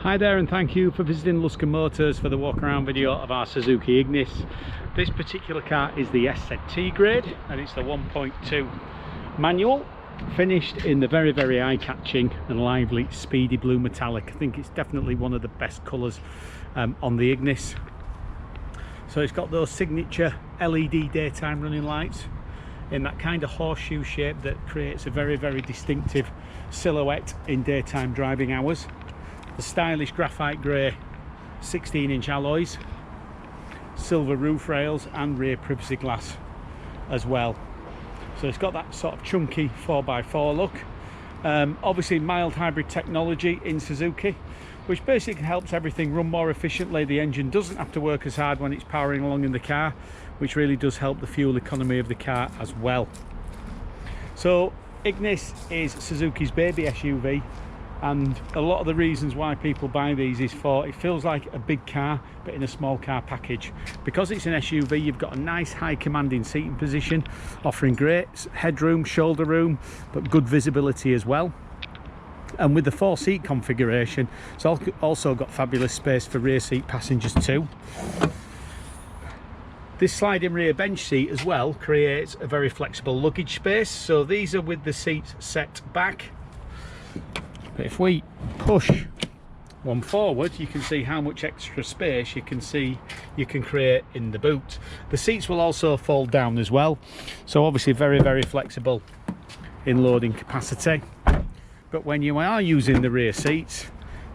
Hi there, and thank you for visiting Luscombe Motors for the walk around video of our Suzuki Ignis. This particular car is the SZT grade and it's the 1.2 manual, finished in the very eye-catching and lively Speedy Blue metallic. I think it's definitely one of the best colours on the Ignis. So it's got those signature LED daytime running lights in that kind of horseshoe shape that creates a very distinctive silhouette in daytime driving hours. The stylish graphite grey 16-inch alloys, silver roof rails and rear privacy glass as well. So it's got that sort of chunky 4x4 look. Obviously mild hybrid technology in Suzuki, which basically helps everything run more efficiently. The engine doesn't have to work as hard when it's powering along in the car, which really does help the fuel economy of the car as well. So Ignis is Suzuki's baby SUV, and a lot of the reasons why people buy these is for it feels like a big car but in a small car package. Because it's an SUV, you've got a nice high commanding seating position, offering great headroom, shoulder room, but good visibility as well. And with the 4-seat configuration, it's also got fabulous space for rear seat passengers too. This sliding rear bench seat as well creates a very flexible luggage space. So these are with the seats set back. But if we push one forward, you can see how much extra space you can create in the boot. The seats will also fold down as well, so obviously very flexible in loading capacity. But when you are using the rear seats,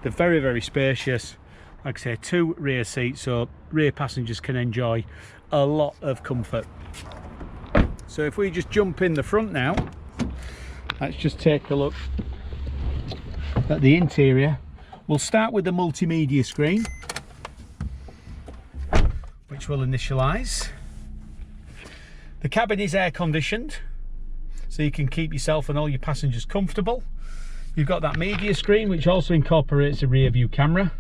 they're very spacious. Like I say, 2 rear seats, so rear passengers can enjoy a lot of comfort. So if we just jump in the front now, let's just take a look at the interior. We'll start with the multimedia screen, which will initialize. The cabin is air conditioned, so you can keep yourself and all your passengers comfortable. You've got that media screen, which also incorporates a rear view camera.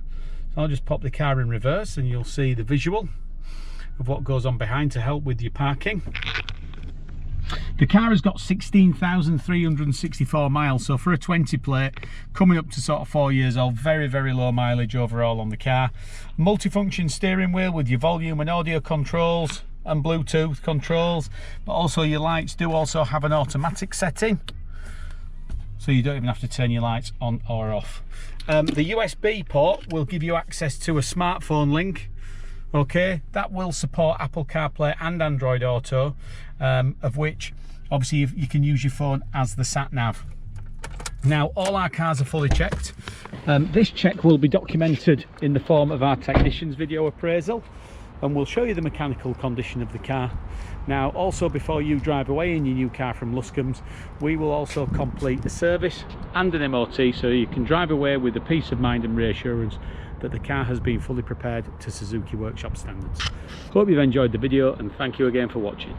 So I'll just pop the car in reverse and you'll see the visual of what goes on behind to help with your parking. The car has got 16,364 miles, so for a 20 plate coming up to sort of 4 years old, very low mileage overall on the car. Multifunction steering wheel with your volume and audio controls and Bluetooth controls, but also your lights do also have an automatic setting, so you don't even have to turn your lights on or off. The USB port will give you access to a smartphone link. Okay, that will support Apple CarPlay and Android Auto, of which obviously you can use your phone as the sat nav. Now all our cars are fully checked. This check will be documented in the form of our technician's video appraisal, and we'll show you the mechanical condition of the car. Now also, before you drive away in your new car from Luscombe's, we will also complete a service and an MOT, so you can drive away with the peace of mind and reassurance that the car has been fully prepared to Suzuki workshop standards. Hope you've enjoyed the video, and thank you again for watching.